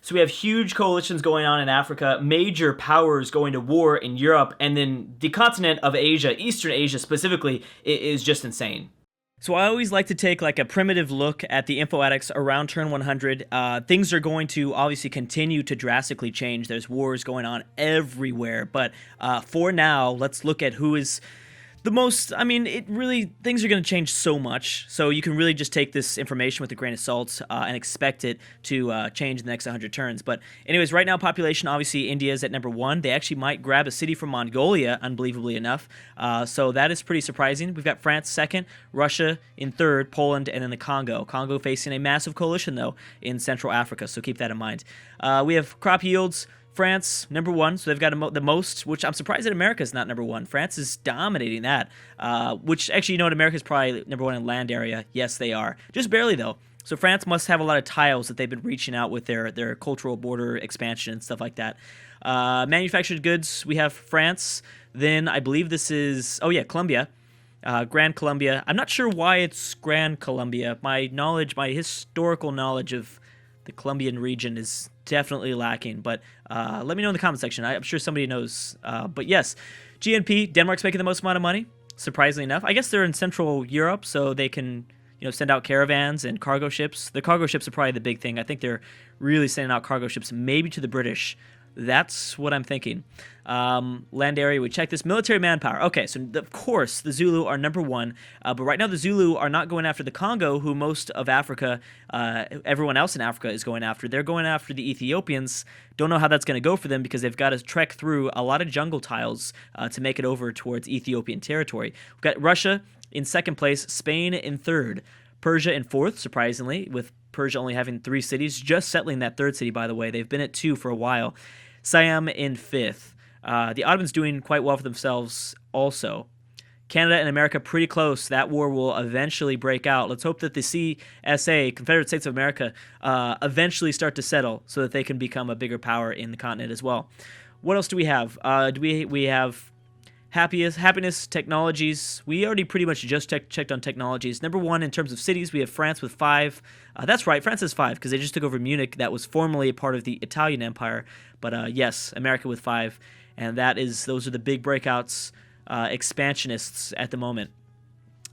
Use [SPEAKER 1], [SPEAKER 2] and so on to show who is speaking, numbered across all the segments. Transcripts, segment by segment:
[SPEAKER 1] So we have huge coalitions going on in Africa, major powers going to war in Europe, and then the continent of Asia, Eastern Asia specifically, is just insane. So I always like to take like a primitive look at the info addicts around turn 100. Things are going to obviously continue to drastically change. There's wars going on everywhere, but for now, let's look at who is the most. I mean, it really, things are going to change so much, so you can really just take this information with a grain of salt and expect it to change in the next 100 turns. But anyways, right now population, obviously India is at number 1. They actually might grab a city from Mongolia, unbelievably enough, so that is pretty surprising. We've got France second, Russia in third, Poland, and then the Congo facing a massive coalition though in Central Africa, so keep that in mind. We have crop yields. France, number 1, so they've got the most, which I'm surprised that America's not number 1. France is dominating that, which actually, you know what, America's probably number 1 in land area. Yes, they are. Just barely, though. So France must have a lot of tiles that they've been reaching out with their cultural border expansion and stuff like that. Manufactured goods, we have France. Then I believe this is, oh yeah, Colombia. Grand Colombia. I'm not sure why it's Grand Colombia. My historical knowledge of the Colombian region is definitely lacking, but let me know in the comment section. I'm sure somebody knows. But yes, GNP, Denmark's making the most amount of money, surprisingly enough. I guess they're in Central Europe, so they can, you know, send out caravans and cargo ships. The cargo ships are probably the big thing. I think they're really sending out cargo ships, maybe to the British. That's what I'm thinking. Land area, we check this. Military manpower. Okay, so of course the Zulu are number 1, but right now the Zulu are not going after the Congo, who most of Africa, everyone else in Africa is going after. They're going after the Ethiopians. Don't know how that's going to go for them because they've got to trek through a lot of jungle tiles to make it over towards Ethiopian territory. We've got Russia in second place, Spain in third, Persia in fourth, surprisingly, with Persia only having 3 cities, just settling that 3rd city, by the way. They've been at 2 for a while. Siam in 5th. The Ottomans doing quite well for themselves also. Canada and America pretty close. That war will eventually break out. Let's hope that the CSA, Confederate States of America, eventually start to settle so that they can become a bigger power in the continent as well. What else do we have? We have happiness, technologies. We already pretty much just checked on technologies. Number 1 in terms of cities, we have France with 5. That's right, France has 5 because they just took over Munich. That was formerly a part of the Italian Empire. But yes, America with 5. And those are the big breakouts, expansionists at the moment.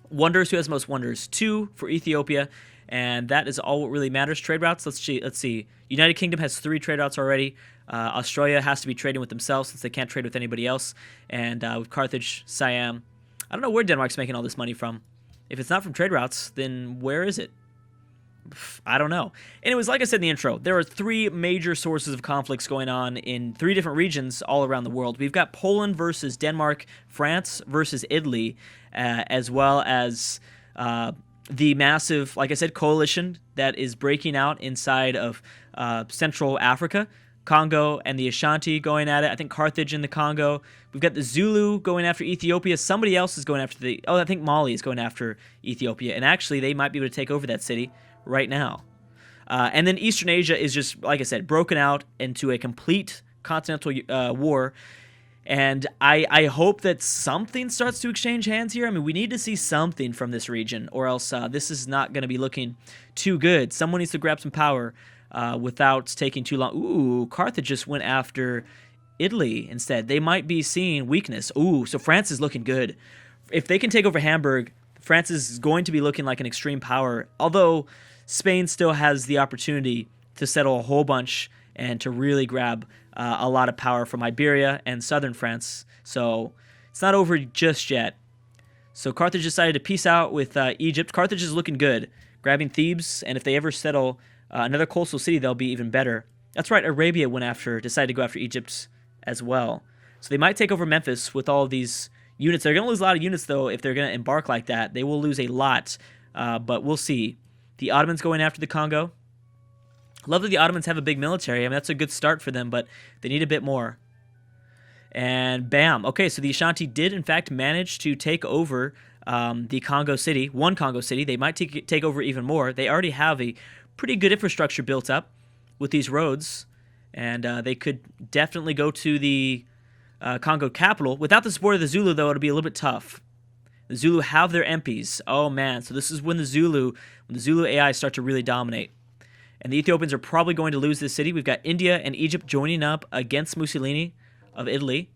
[SPEAKER 1] Wonders, who has the most wonders? 2 for Ethiopia, and that is all what really matters. Trade routes, let's see. United Kingdom has 3 trade routes already. Australia has to be trading with themselves since they can't trade with anybody else. And with Carthage, Siam. I don't know where Denmark's making all this money from. If it's not from trade routes, then where is it? I don't know. Anyways, like I said in the intro, there are 3 major sources of conflicts going on in 3 different regions all around the world. We've got Poland versus Denmark, France versus Italy, as well as the massive, like I said, coalition that is breaking out inside of Central Africa. Congo and the Ashanti going at it. I think Carthage in the Congo. We've got the Zulu going after Ethiopia. Somebody else is going after I think Mali is going after Ethiopia. And actually, they might be able to take over that city right now. And then Eastern Asia is just, like I said, broken out into a complete continental war. And I hope that something starts to exchange hands here. I mean, we need to see something from this region, or else this is not going to be looking too good. Someone needs to grab some power without taking too long. Ooh, Carthage just went after Italy instead. They might be seeing weakness. Ooh, so France is looking good. If they can take over Hamburg, France is going to be looking like an extreme power, although Spain still has the opportunity to settle a whole bunch and to really grab a lot of power from Iberia and southern France. So it's not over just yet. So Carthage decided to peace out with Egypt. Carthage is looking good, grabbing Thebes, and if they ever settle another coastal city, they'll be even better. That's right, Arabia decided to go after Egypt as well. So they might take over Memphis with all of these units. They're going to lose a lot of units, though, if they're going to embark like that. They will lose a lot, but we'll see. The Ottomans going after the Congo. Love that the Ottomans have a big military. I mean, that's a good start for them, but they need a bit more. And bam. Okay, so the Ashanti did, in fact, manage to take over the Congo city, one Congo city. They might take over even more. They already have a pretty good infrastructure built up with these roads, and they could definitely go to the Congo capital. Without the support of the Zulu, though, it'll be a little bit tough. The Zulu have their MPs. Oh, man. So this is when the Zulu AI start to really dominate. And the Ethiopians are probably going to lose this city. We've got India and Egypt joining up against Mussolini of Italy.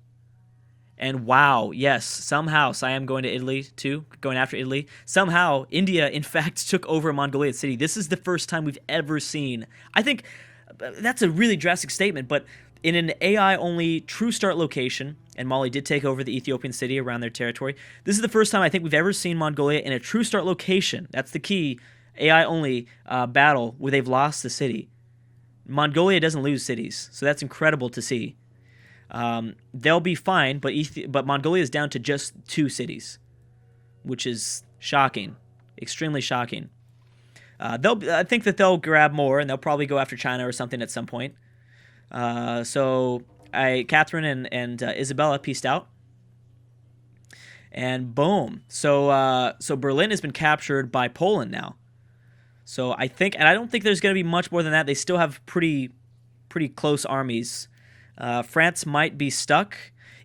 [SPEAKER 1] And wow, yes, somehow Siam going to Italy too, going after Italy. Somehow India, in fact, took over Mongolian city. This is the first time we've ever seen. I think that's a really drastic statement, but in an AI-only true start location, and Mali did take over the Ethiopian city around their territory, this is the first time I think we've ever seen Mongolia in a true start location. That's the key AI-only battle where they've lost the city. Mongolia doesn't lose cities, so that's incredible to see. They'll be fine, but Mongolia is down to just 2 cities, which is shocking, extremely shocking. I think that they'll grab more, and they'll probably go after China or something at some point. So Catherine and Isabella pieced out, and boom. So Berlin has been captured by Poland now. So I think, and I don't think there's going to be much more than that. They still have pretty close armies. France might be stuck.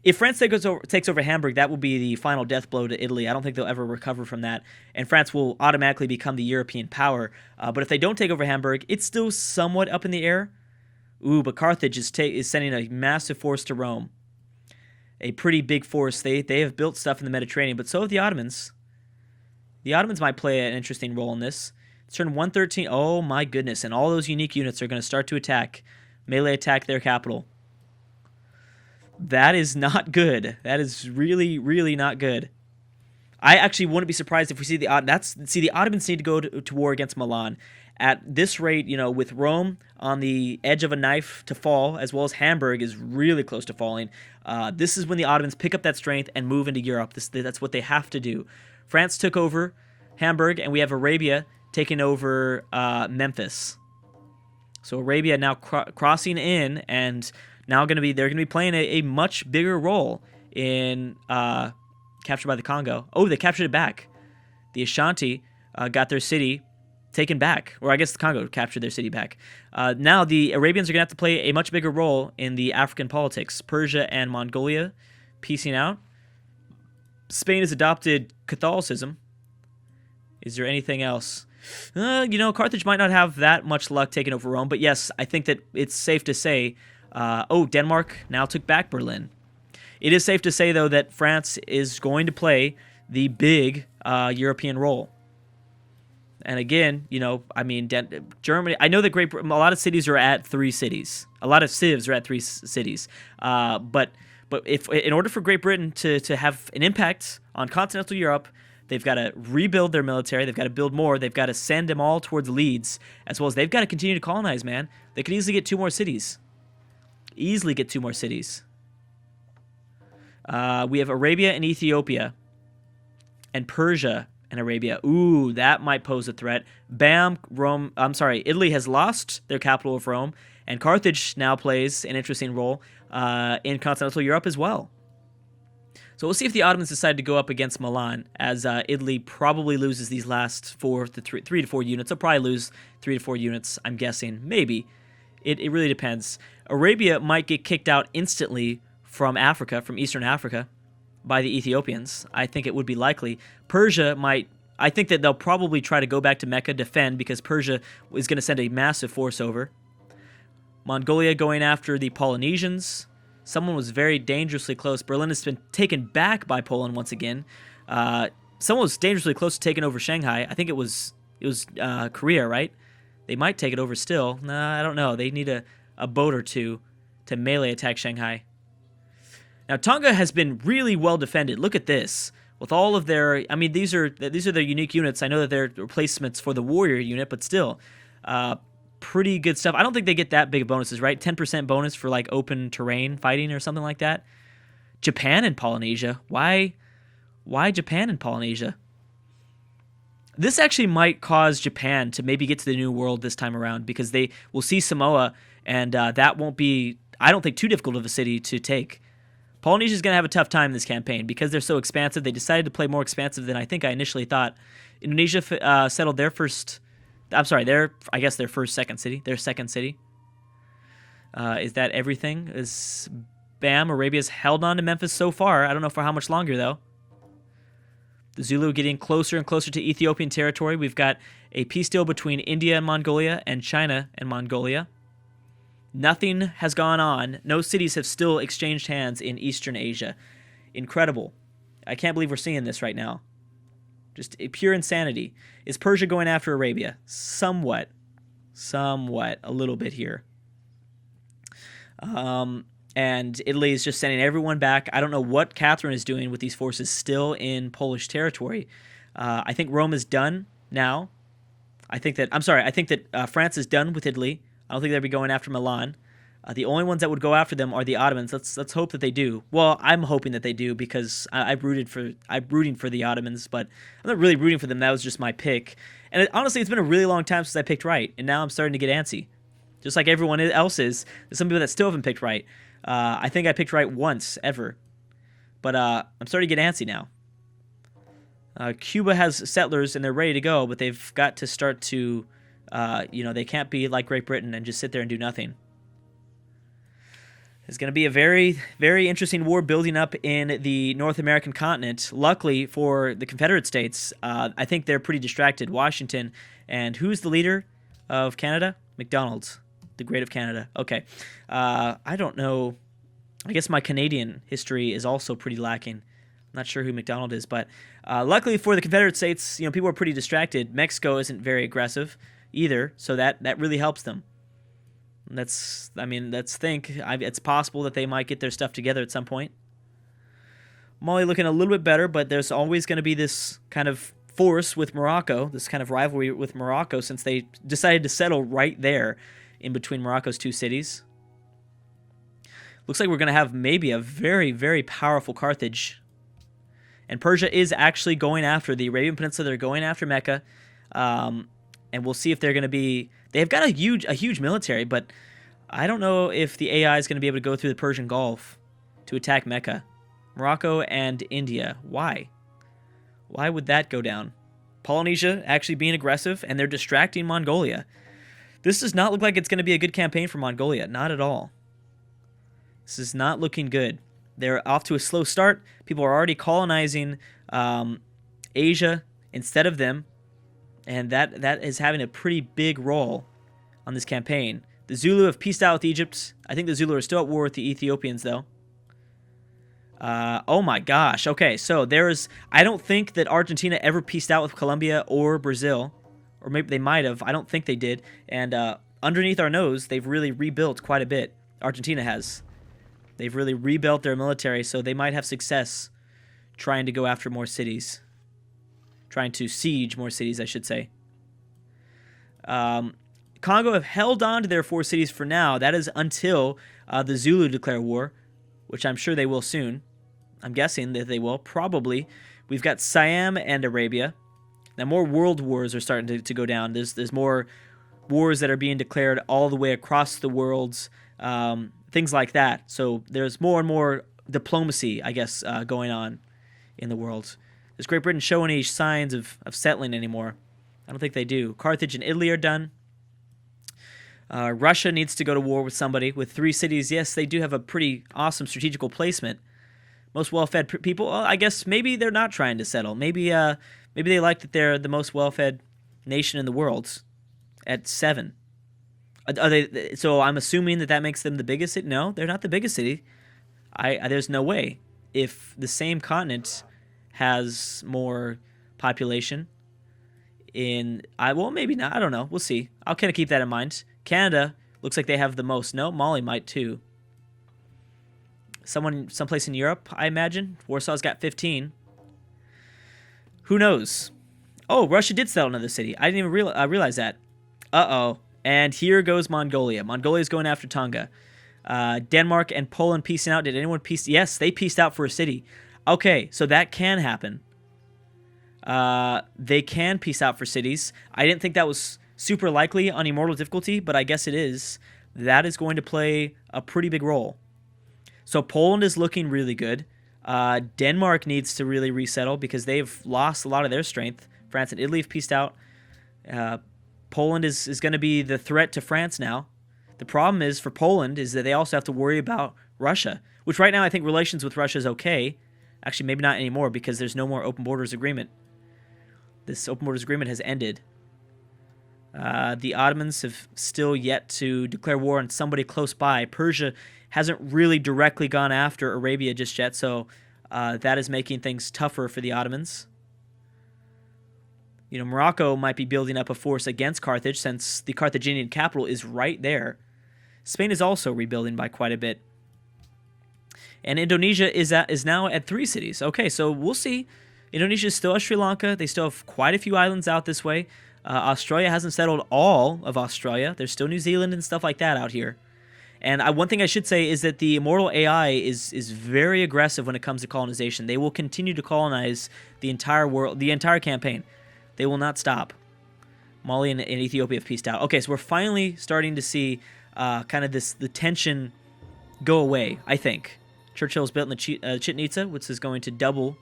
[SPEAKER 1] If France takes over Hamburg, that will be the final death blow to Italy. I don't think they'll ever recover from that, and France will automatically become the European power. But if they don't take over Hamburg, it's still somewhat up in the air. Ooh, but Carthage is sending a massive force to Rome. A pretty big force. They have built stuff in the Mediterranean, but so have the Ottomans. The Ottomans might play an interesting role in this. It's turn 113. Oh my goodness, and all those unique units are going to start to attack. Melee attack their capital. That is not good. That is really, really not good. I actually wouldn't be surprised if we see the Ottomans need to go to war against Milan. At this rate, with Rome on the edge of a knife to fall, as well as Hamburg is really close to falling, this is when the Ottomans pick up that strength and move into Europe. That's what they have to do. France took over Hamburg, and we have Arabia taking over Memphis. So Arabia now crossing in, and now they're going to be playing a much bigger role in captured by the Congo. Oh, they captured it back. The Ashanti got their city taken back, or I guess the Congo captured their city back. Now the Arabians are going to have to play a much bigger role in the African politics. Persia and Mongolia piecing out. Spain has adopted Catholicism. Is there anything else? Carthage might not have that much luck taking over Rome, but yes, I think that it's safe to say, Denmark now took back Berlin. It is safe to say, though, that France is going to play the big European role. And again, Germany, I know that a lot of cities are at 3 cities. A lot of civs are at 3 cities. But if in order for Great Britain to have an impact on continental Europe, they've got to rebuild their military. They've got to build more. They've got to send them all towards Leeds, as well as they've got to continue to colonize, man. They could easily get 2 more cities. Easily get 2 more cities. We have Arabia and Ethiopia. And Persia and Arabia. Ooh, that might pose a threat. Bam, Italy has lost their capital of Rome, and Carthage now plays an interesting role in continental Europe as well. So we'll see if the Ottomans decide to go up against Milan, as Italy probably loses these last 3 to 4 units. They'll probably lose 3 to 4 units, I'm guessing. Maybe. It really depends. Arabia might get kicked out instantly from Africa, from Eastern Africa, by the Ethiopians. I think it would be likely. Persia might. I think that they'll probably try to go back to Mecca, defend, because Persia is going to send a massive force over. Mongolia going after the Polynesians. Someone was very dangerously close. Berlin has been taken back by Poland once again. Someone was dangerously close to taking over Shanghai. I think it was Korea, right? They might take it over still. Nah, I don't know. They need a boat or two to melee attack Shanghai. Now, Tonga has been really well defended. Look at this. With all of their... these are their unique units. I know that they're replacements for the warrior unit, but still... pretty good stuff. I don't think they get that big of bonuses, right? 10% bonus for open terrain fighting or something like that. Japan and Polynesia. Why Japan and Polynesia? This actually might cause Japan to maybe get to the New World this time around, because they will see Samoa, and that won't be, I don't think, too difficult of a city to take. Polynesia is going to have a tough time in this campaign because they're so expansive. They decided to play more expansive than I think I initially thought. Indonesia settled their first... their second city. Their second city. Is that everything? Arabia's held on to Memphis so far. I don't know for how much longer, though. The Zulu getting closer and closer to Ethiopian territory. We've got a peace deal between India and Mongolia and China and Mongolia. Nothing has gone on. No cities have still exchanged hands in Eastern Asia. Incredible. I can't believe we're seeing this right now. Just pure insanity. Is Persia going after Arabia? Somewhat. A little bit here. And Italy is just sending everyone back. I don't know what Catherine is doing with these forces still in Polish territory. I think Rome is done now. I think that France is done with Italy. I don't think they'll be going after Milan. The only ones that would go after them are the Ottomans. Let's hope that they do. Well, I'm hoping that they do because I'm rooting for the Ottomans, but I'm not really rooting for them. That was just my pick. And honestly, it's been a really long time since I picked right, and now I'm starting to get antsy. Just like everyone else is. There's some people that still haven't picked right. I think I picked right once, ever. But I'm starting to get antsy now. Cuba has settlers, and they're ready to go, but they've got to start to, they can't be like Great Britain and just sit there and do nothing. It's going to be a very, very interesting war building up in the North American continent. Luckily for the Confederate States, I think they're pretty distracted. Washington, and who's the leader of Canada? MacDonald's, the Great of Canada. Okay. I don't know. I guess my Canadian history is also pretty lacking. I'm not sure who MacDonald is, but luckily for the Confederate States, people are pretty distracted. Mexico isn't very aggressive either, so that really helps them. Let's think. It's possible that they might get their stuff together at some point. Mali looking a little bit better, but there's always going to be this kind of force with Morocco, this kind of rivalry with Morocco, since they decided to settle right there in between Morocco's two cities. Looks like we're going to have maybe a very, very powerful Carthage. And Persia is actually going after the Arabian Peninsula. They're going after Mecca. And we'll see if they're going to be... They've got a huge military, but I don't know if the AI is going to be able to go through the Persian Gulf to attack Mecca. Morocco and India. Why? Why would that go down? Polynesia actually being aggressive, and they're distracting Mongolia. This does not look like it's going to be a good campaign for Mongolia. Not at all. This is not looking good. They're off to a slow start. People are already colonizing Asia instead of them. And that is having a pretty big role on this campaign. The Zulu have peaced out with Egypt. I think the Zulu are still at war with the Ethiopians, though. Oh my gosh. Okay, so I don't think that Argentina ever peaced out with Colombia or Brazil. Or maybe they might have. I don't think they did. And underneath our nose, they've really rebuilt quite a bit. Argentina has. They've really rebuilt their military, so they might have success trying to go after more cities. Trying to siege more cities, I should say. Congo have held on to their 4 cities for now. That is until the Zulu declare war, which I'm sure they will soon. I'm guessing that they will, probably. We've got Siam and Arabia. Now, more world wars are starting to go down. There's more wars that are being declared all the way across the worlds, things like that. So there's more and more diplomacy, I guess, going on in the world. Does Great Britain show any signs of settling anymore? I don't think they do. Carthage and Italy are done. Russia needs to go to war with somebody. With 3 cities, yes, they do have a pretty awesome strategical placement. Most well-fed people, well, I guess maybe they're not trying to settle. Maybe they like that they're the most well-fed nation in the world at 7. Are they? So I'm assuming that makes them the biggest city? No, they're not the biggest city. There's no way. If the same continent has more population well, maybe not. I don't know. We'll see. I'll kind of keep that in mind. Canada looks like they have the most. No, Mali might too. Someplace in Europe, I imagine. Warsaw's got 15. Who knows? Oh, Russia did settle another city. I didn't even realize that. Uh-oh. And here goes Mongolia. Mongolia's going after Tonga. Denmark and Poland peacing out. Did anyone peace? Yes, they peaced out for a city. Okay, so that can happen. They can peace out for cities. I didn't think that was super likely on Immortal difficulty, but I guess it is. That is going to play a pretty big role. So Poland is looking really good. Denmark needs to really resettle because they've lost a lot of their strength. France and Italy have peaced out. Poland is going to be the threat to France now. The problem is for Poland is that they also have to worry about Russia, which right now I think relations with Russia is okay. Actually, maybe not anymore because there's no more open borders agreement. This open borders agreement has ended. The Ottomans have still yet to declare war on somebody close by. Persia hasn't really directly gone after Arabia just yet, so that is making things tougher for the Ottomans. You know, Morocco might be building up a force against Carthage since the Carthaginian capital is right there. Spain is also rebuilding by quite a bit. And Indonesia is now at 3 cities. Okay, so we'll see. Indonesia still has Sri Lanka. They still have quite a few islands out this way. Australia hasn't settled all of Australia. There's still New Zealand and stuff like that out here. And one thing I should say is that the Immortal AI is very aggressive when it comes to colonization. They will continue to colonize the entire world, the entire campaign. They will not stop. Mali and Ethiopia have peaced out. Okay, so we're finally starting to see kind of the tension go away, I think. Churchill's built in the Chichen Itza, which is going to double.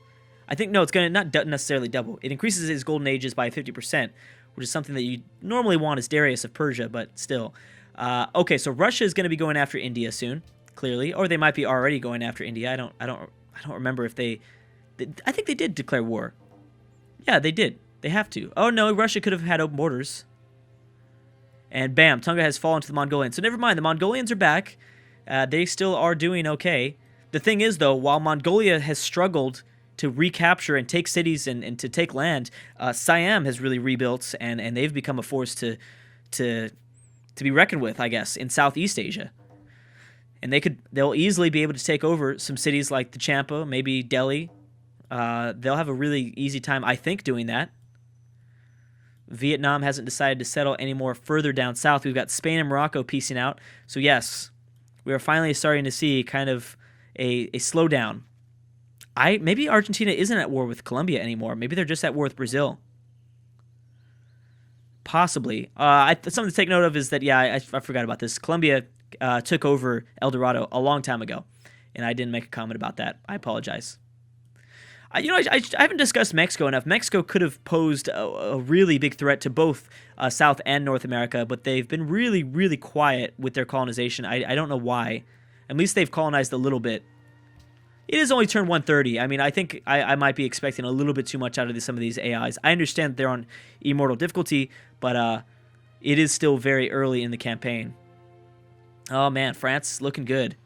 [SPEAKER 1] I think, no, it's going to not necessarily double. It increases his golden ages by 50%, which is something that you normally want as Darius of Persia, but still. Okay, so Russia is going to be going after India soon, clearly, or they might be already going after India. I don't remember if they I think they did declare war. Yeah, they did. They have to. Oh no, Russia could have had open borders. And bam, Tonga has fallen to the Mongolians. So never mind, the Mongolians are back. They still are doing okay. The thing is, though, while Mongolia has struggled to recapture and take cities and to take land, Siam has really rebuilt, and they've become a force to be reckoned with, I guess, in Southeast Asia. And they'll easily be able to take over some cities like the Champa, maybe Delhi. They'll have a really easy time, I think, doing that. Vietnam hasn't decided to settle any more further down south. We've got Spain and Morocco piecing out. So yes, we are finally starting to see kind of a slowdown. Maybe Argentina isn't at war with Colombia anymore. Maybe they're just at war with Brazil. Possibly. Something to take note of is that, yeah, I forgot about this. Colombia took over El Dorado a long time ago, and I didn't make a comment about that. I apologize. I haven't discussed Mexico enough. Mexico could have posed a really big threat to both South and North America, but they've been really, really quiet with their colonization. I don't know why. At least they've colonized a little bit. It is only turn 130. I mean, I think I might be expecting a little bit too much out of some of these AIs. I understand that they're on Immortal difficulty, but it is still very early in the campaign. Oh, man, France is looking good.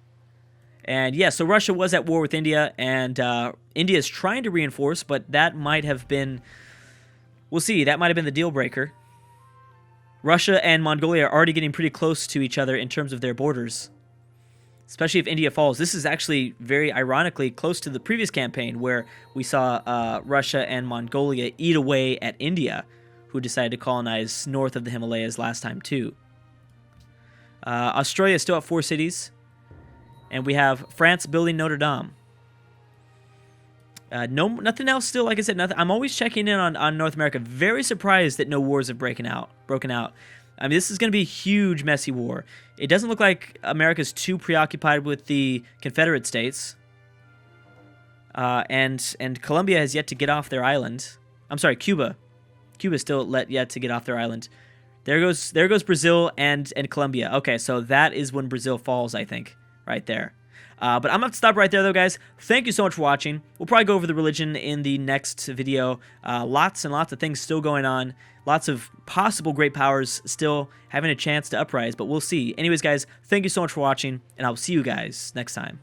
[SPEAKER 1] And, yeah, so Russia was at war with India, and India is trying to reinforce, but that might have been... We'll see. That might have been the deal breaker. Russia and Mongolia are already getting pretty close to each other in terms of their borders. Especially if India falls. This is actually very ironically close to the previous campaign where we saw Russia and Mongolia eat away at India, who decided to colonize north of the Himalayas last time too. Australia is still at 4 cities. And we have France building Notre Dame. Nothing else still, like I said, nothing. I'm always checking in on North America. Very surprised that no wars have broken out. I mean, this is going to be a huge, messy war. It doesn't look like America's too preoccupied with the Confederate States. And Colombia has yet to get off their island. I'm sorry, Cuba. Cuba's still yet to get off their island. There goes Brazil and Colombia. Okay, so that is when Brazil falls, I think, right there. But I'm going to stop right there, though, guys. Thank you so much for watching. We'll probably go over the religion in the next video. Lots and lots of things still going on. Lots of possible great powers still having a chance to uprise, but we'll see. Anyways, guys, thank you so much for watching, and I'll see you guys next time.